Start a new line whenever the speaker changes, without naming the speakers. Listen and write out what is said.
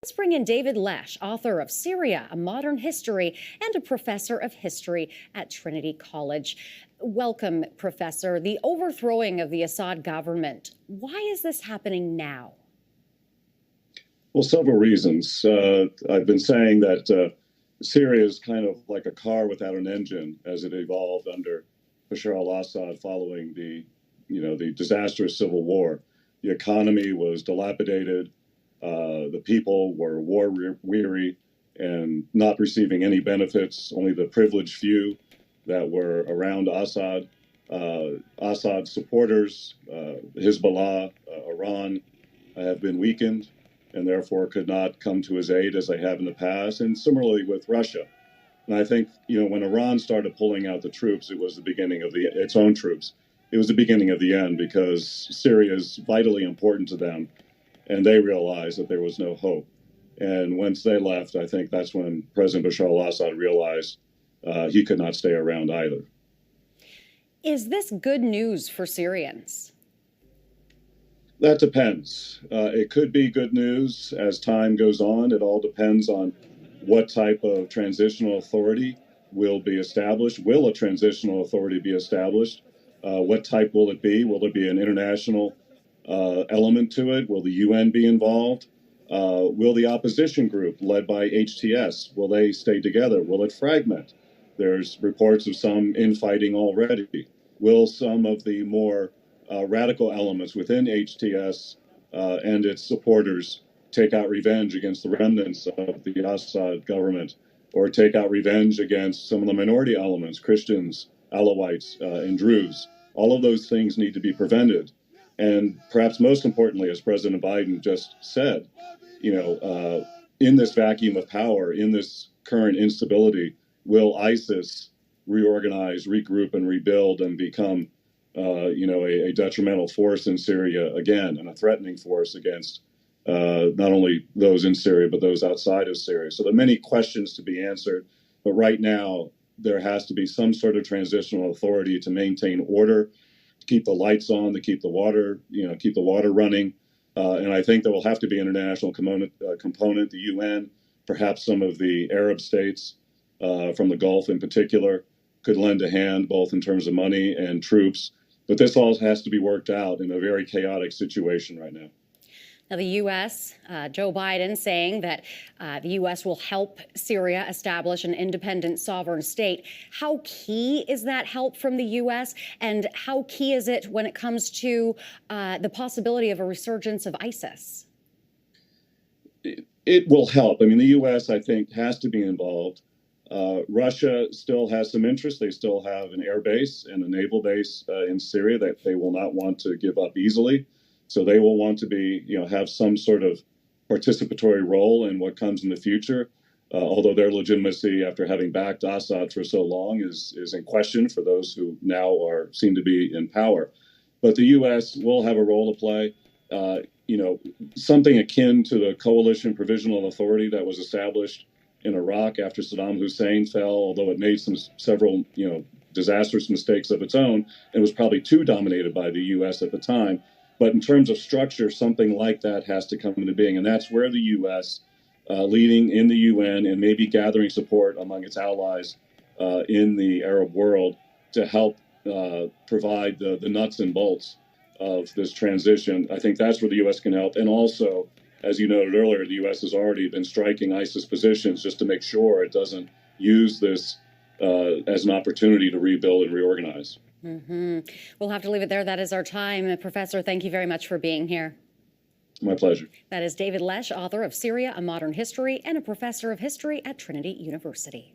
Let's bring in David Lesch, author of Syria, A Modern History, and a professor of history at Trinity College. Welcome, Professor. The overthrowing of the Assad government. Why is this happening now?
Well, several reasons. I've been saying that Syria is kind of like a car without an engine as it evolved under Bashar Al Assad following the disastrous civil war. The economy was dilapidated. The people were war weary and not receiving any benefits, only the privileged few that were around Assad. Assad supporters, Hezbollah, Iran, have been weakened and therefore could not come to his aid as they have in the past. And similarly with Russia. And I think, when Iran started pulling out the troops, it was the beginning of its own troops. It was the beginning of the end because Syria is vitally important to them. And they realized that there was no hope. And once they left, I think that's when President Bashar Al Assad realized he could not stay around either.
Is this good news for Syrians?
That depends. It could be good news as time goes on. It all depends on what type of transitional authority will be established. Will a transitional authority be established? What type will it be? Will there be an international element to it? Will the UN be involved? Will the opposition group led by HTS, will they stay together? Will it fragment? There's reports of some infighting already. Will some of the more radical elements within HTS and its supporters take out revenge against the remnants of the Assad government, or take out revenge against some of the minority elements, Christians, Alawites, and Druze? All of those things need to be prevented. And perhaps most importantly, as President Biden just said, in this vacuum of power, in this current instability, will ISIS reorganize, regroup, and rebuild and become a detrimental force in Syria again, and a threatening force against not only those in Syria, but those outside of Syria? So there are many questions to be answered. But right now, there has to be some sort of transitional authority to maintain order, to keep the lights on, to keep the water running. And I think there will have to be an international component, the UN, perhaps some of the Arab states from the Gulf in particular could lend a hand, both in terms of money and troops. But this all has to be worked out in a very chaotic situation right now.
Now, the U.S., Joe Biden saying that the U.S. will help Syria establish an independent sovereign state. How key is that help from the U.S., and how key is it when it comes to the possibility of a resurgence of ISIS?
It will help. I mean, the U.S., I think, has to be involved. Russia still has some interest. They still have an air base and a naval base in Syria that they will not want to give up easily. So they will want to be, have some sort of participatory role in what comes in the future. Although their legitimacy, after having backed Assad for so long, is in question for those who now seem to be in power. But the U.S. will have a role to play. Something akin to the coalition provisional authority that was established in Iraq after Saddam Hussein fell, although it made several disastrous mistakes of its own, and was probably too dominated by the U.S. at the time. But in terms of structure, something like that has to come into being. And that's where the U.S. Leading in the UN and maybe gathering support among its allies in the Arab world to help provide the nuts and bolts of this transition. I think that's where the U.S. can help. And also, as you noted earlier, the U.S. has already been striking ISIS positions just to make sure it doesn't use this as an opportunity to rebuild and reorganize.
We'll have to leave it there. That is our time. Professor, thank you very much for being here.
My pleasure.
That is David Lesch, author of Syria, A Modern History, and a professor of history at Trinity University.